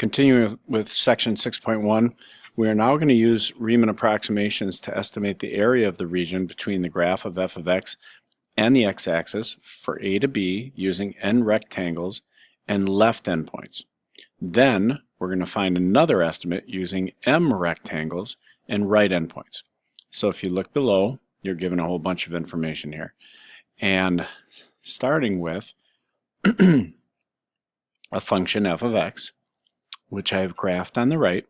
Continuing with section 6.1, we are now going to use Riemann approximations to estimate the area of the region between the graph of f of x and the x-axis for a to b using n rectangles and left endpoints. Then we're going to find another estimate using m rectangles and right endpoints. So if you look below, you're given a whole bunch of information here. And starting with a function f of x, which I have graphed on the right,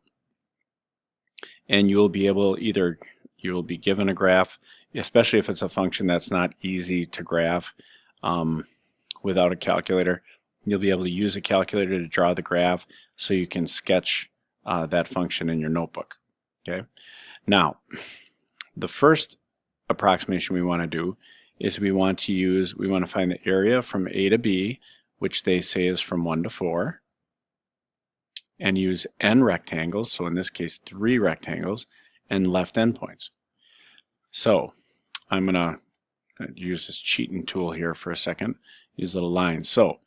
and you'll be given a graph, especially if it's a function that's not easy to graph without a calculator. You'll be able to use a calculator to draw the graph so you can sketch that function in your notebook. Okay. Now, the first approximation we want to do is we want to find the area from A to B, which they say is from 1 to 4, and use n rectangles, so in this case 3 rectangles, and left endpoints. So I'm going to use this cheating tool here for a second, use little lines. So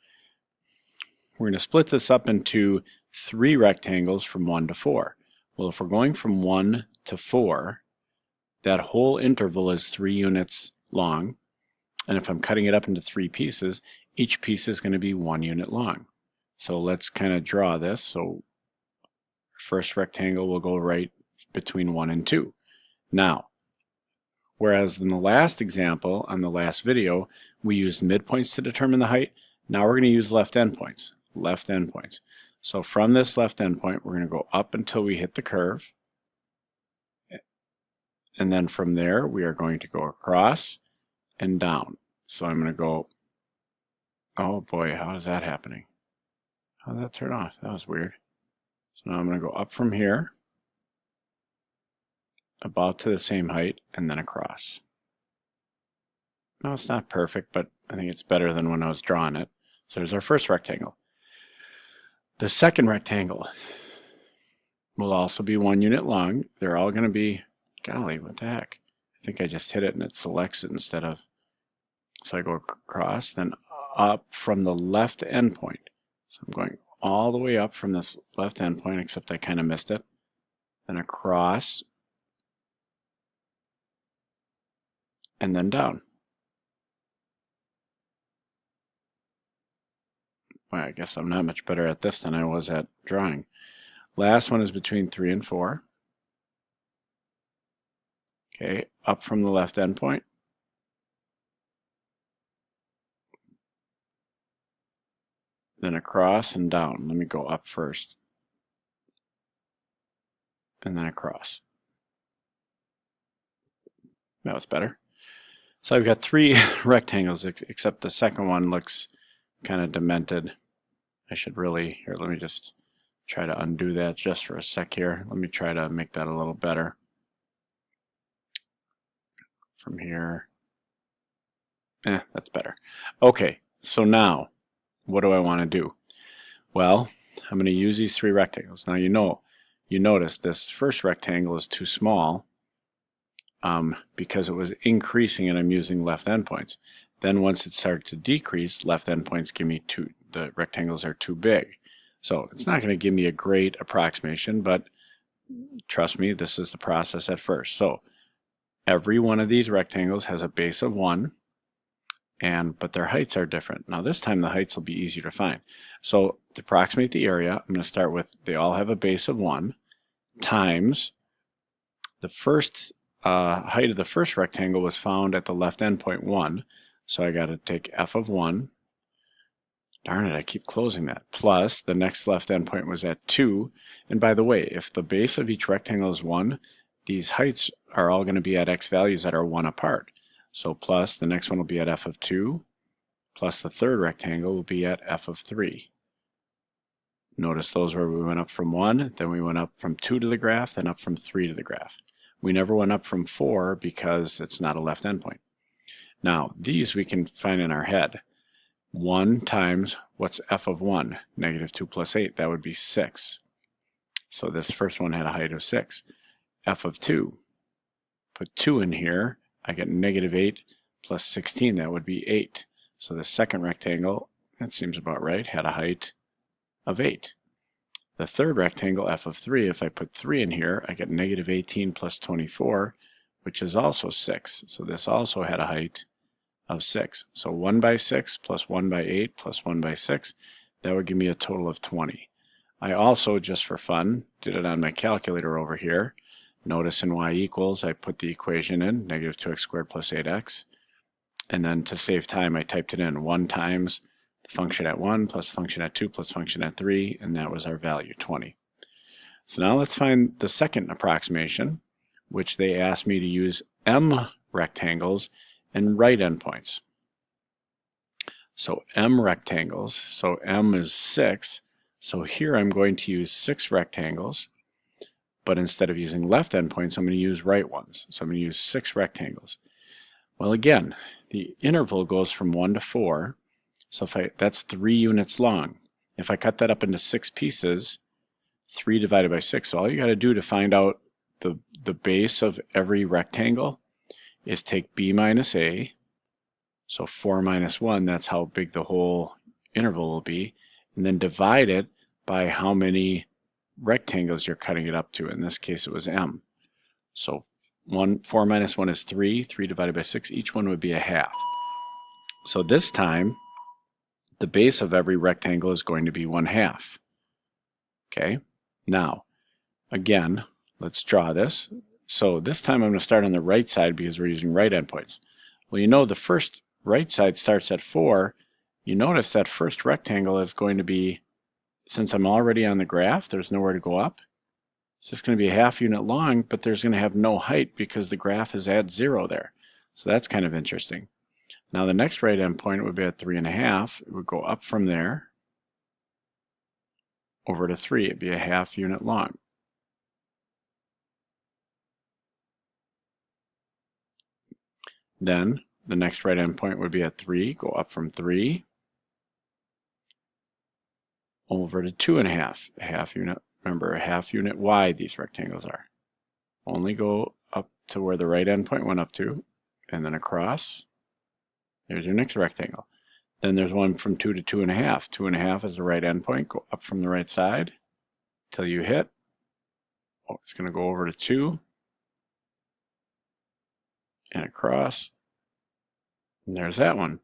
we're going to split this up into 3 rectangles from 1 to 4. Well, if we're going from 1 to 4, that whole interval is 3 units long, and if I'm cutting it up into 3 pieces, each piece is going to be 1 unit long. So let's kind of draw this. So first rectangle will go right between 1 and 2. Now, whereas in the last example, on the last video, we used midpoints to determine the height, now we're going to use left endpoints. So from this left endpoint, we're going to go up until we hit the curve. And then from there, we are going to go across and down. So I'm going to go, oh boy, how is that happening? How did that turn off? That was weird. So now I'm going to go up from here, about to the same height, and then across. No, it's not perfect, but I think it's better than when I was drawing it. So there's our first rectangle. The second rectangle will also be 1 unit long. They're all going to be, golly, what the heck? I think I just hit it and it selects it instead of, so I go across, then up from the left endpoint. So I'm going all the way up from this left endpoint, except I kind of missed it. Then across, and then down. Well, I guess I'm not much better at this than I was at drawing. Last one is between 3 and 4. Okay, up from the left endpoint. Then across and down. Let me go up first. And then across. That was better. So I've got 3 rectangles, except the second one looks kind of demented. I should really, here, let me just try to undo that just for a sec here. Let me try to make that a little better. From here. That's better. Okay, so now, what do I want to do? Well, I'm going to use these 3 rectangles. Now you notice this first rectangle is too small because it was increasing and I'm using left endpoints. Then once it started to decrease, left endpoints give me the rectangles are too big. So it's not going to give me a great approximation, but trust me, this is the process at first. So every one of these rectangles has a base of 1, but their heights are different. Now this time the heights will be easier to find. So to approximate the area, I'm going to start with, they all have a base of 1, times the first height of the first rectangle was found at the left endpoint 1. So I got to take f of 1. Darn it, I keep closing that. Plus, the next left endpoint was at 2. And by the way, if the base of each rectangle is 1, these heights are all going to be at x values that are 1 apart. So plus, the next one will be at f of 2, plus the third rectangle will be at f of 3. Notice those where we went up from 1, then we went up from 2 to the graph, then up from 3 to the graph. We never went up from 4 because it's not a left endpoint. Now, these we can find in our head. 1 times, what's f of 1? Negative 2 plus 8, that would be 6. So this first one had a height of 6. F of 2, put 2 in here, I get negative 8 plus 16, that would be 8. So the second rectangle, that seems about right, had a height of 8. The third rectangle, f of 3, if I put 3 in here, I get negative 18 plus 24, which is also 6. So this also had a height of 6. So 1 by 6 plus 1 by 8 plus 1 by 6, that would give me a total of 20. I also, just for fun, did it on my calculator over here. Notice in y equals, I put the equation in, negative 2x squared plus 8x. And then to save time, I typed it in 1 times the function at 1 plus function at 2 plus function at 3, and that was our value, 20. So now let's find the second approximation, which they asked me to use m rectangles and right endpoints. So m rectangles, so m is 6, so here I'm going to use 6 rectangles, but instead of using left endpoints, I'm going to use right ones. So I'm going to use 6 rectangles. Well, again, the interval goes from 1 to 4, so that's 3 units long. If I cut that up into 6 pieces, 3 divided by 6, so all you got to do to find out the base of every rectangle is take b minus a, so 4 minus 1, that's how big the whole interval will be, and then divide it by how many rectangles you're cutting it up to. In this case, it was m. So 4 minus 1 is 3. 3 divided by 6, each one would be a half. So this time, the base of every rectangle is going to be 1/2. Okay, now, again, let's draw this. So this time I'm going to start on the right side because we're using right endpoints. Well, you know the first right side starts at 4. You notice that first rectangle is going to be, since I'm already on the graph, there's nowhere to go up. It's just going to be a half unit long, but there's going to have no height because the graph is at 0 there. So that's kind of interesting. Now the next right endpoint would be at 3.5. It would go up from there over to 3. It'd be a half unit long. Then the next right endpoint would be at 3. Go up from 3 over to 2.5. A half unit. Remember, a half unit wide these rectangles are. Only go up to where the right endpoint went up to, and then across. There's your next rectangle. Then there's one from 2 to 2.5. 2.5 is the right endpoint. Go up from the right side till you hit. Oh, it's going to go over to 2 and across. And there's that one.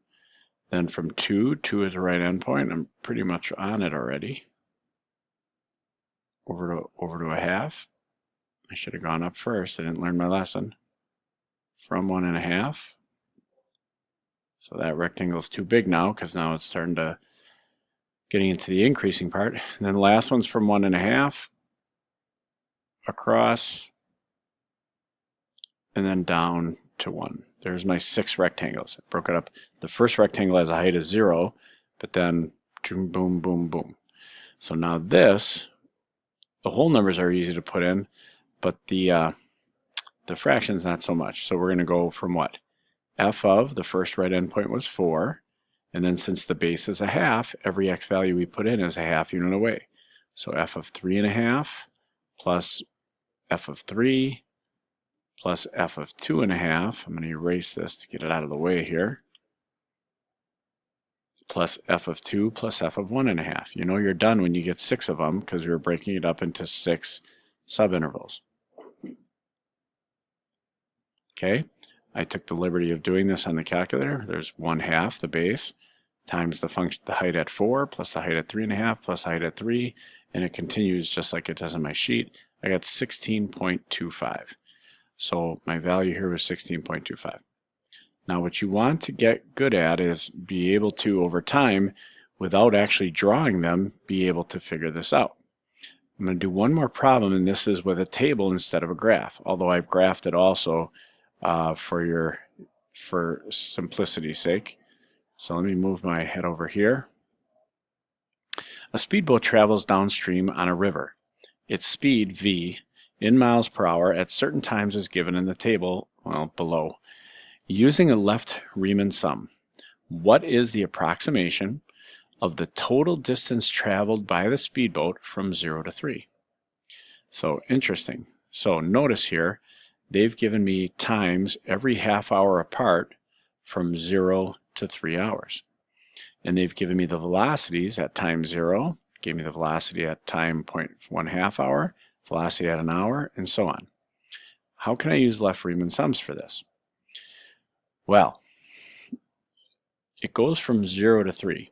Then from 2 is the right endpoint. I'm pretty much on it already. Over to a half. I should have gone up first. I didn't learn my lesson. From 1.5. So that rectangle is too big now because now it's starting to getting into the increasing part. And then the last one's from 1.5 across and then down to 1. There's my 6 rectangles. I broke it up. The first rectangle has a height of 0, but then boom, boom, boom, boom. So now this, the whole numbers are easy to put in, but the fractions not so much. So we're going to go from what? F of the first right endpoint was 4, and then since the base is a half, every x value we put in is a half unit away. So f of 3.5 plus f of 3 plus f of 2.5, I'm going to erase this to get it out of the way here, plus f of 2 plus f of 1.5. You know you're done when you get 6 of them because we were breaking it up into 6 subintervals. Okay, I took the liberty of doing this on the calculator. There's 1/2, the base, times the function, the height at 4, plus the height at 3.5, plus the height at 3, and it continues just like it does on my sheet. I got 16.25. So my value here was 16.25. Now what you want to get good at is be able to, over time, without actually drawing them, be able to figure this out. I'm going to do one more problem, and this is with a table instead of a graph, although I've graphed it also for simplicity's sake. So let me move my head over here. A speedboat travels downstream on a river. Its speed, v, in miles per hour at certain times is given in the table, well, below. Using a left Riemann sum, what is the approximation of the total distance traveled by the speedboat from 0 to 3? So interesting. So notice here, they've given me times every half hour apart from 0 to 3 hours. And they've given me the velocities at time 0, gave me the velocity at time 0.1/2 hour, velocity at an hour, and so on. How can I use left Riemann sums for this? Well, it goes from 0 to 3.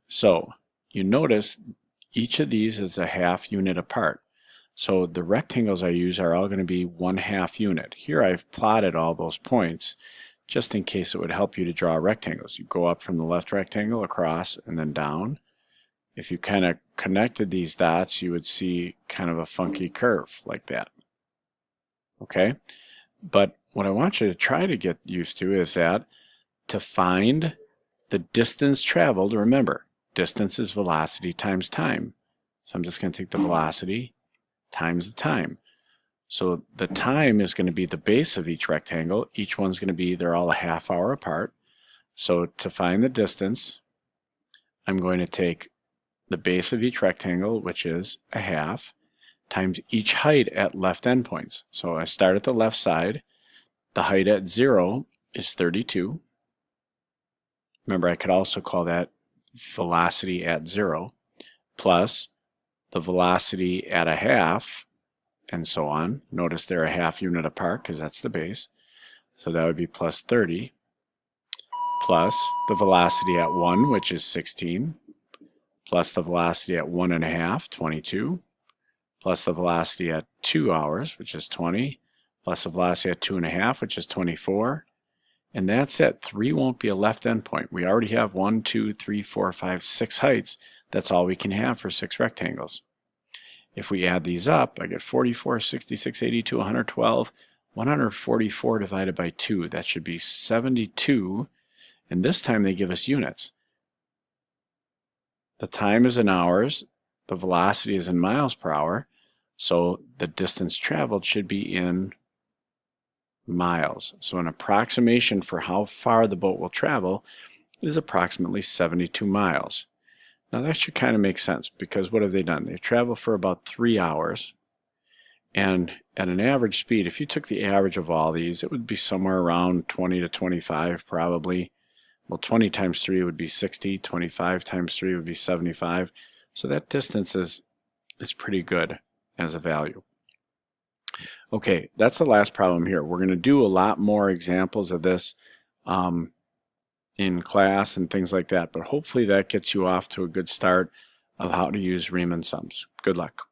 So you notice each of these is a half unit apart. So the rectangles I use are all going to be 1/2 unit. Here I've plotted all those points just in case it would help you to draw rectangles. You go up from the left rectangle across and then down. If you kind of connected these dots, you would see kind of a funky curve like that. Okay? But what I want you to try to get used to is that to find the distance traveled, remember, distance is velocity times time. So I'm just going to take the velocity times the time. So the time is going to be the base of each rectangle. Each one's going to be, they're all a 1/2 hour apart. So to find the distance, I'm going to take the base of each rectangle, which is a 1/2, times each height at left endpoints. So I start at the left side. The height at 0 is 32. Remember, I could also call that velocity at 0, plus the velocity at a 1/2, and so on. Notice they're a 1/2 unit apart because that's the base. So that would be plus 30, plus the velocity at 1, which is 16, plus the velocity at 1.5, 22, plus the velocity at 2 hours, which is 20, plus the velocity at 2.5, which is 24. And that's it. 3 won't be a left endpoint. We already have 1, 2, 3, 4, 5, 6 heights. That's all we can have for 6 rectangles. If we add these up, I get 44, 66, 82, 112, 144 divided by 2. That should be 72. And this time they give us units. The time is in hours. The velocity is in miles per hour. So the distance traveled should be in miles. So an approximation for how far the boat will travel is approximately 72 miles. Now that should kind of make sense because what have they done? They travel for about 3 hours, and at an average speed, if you took the average of all these, it would be somewhere around 20 to 25 probably. Well, 20 times 3 would be 60, 25 times 3 would be 75. So that distance is pretty good as a value. Okay, that's the last problem here. We're going to do a lot more examples of this in class and things like that, but hopefully that gets you off to a good start of how to use Riemann sums. Good luck.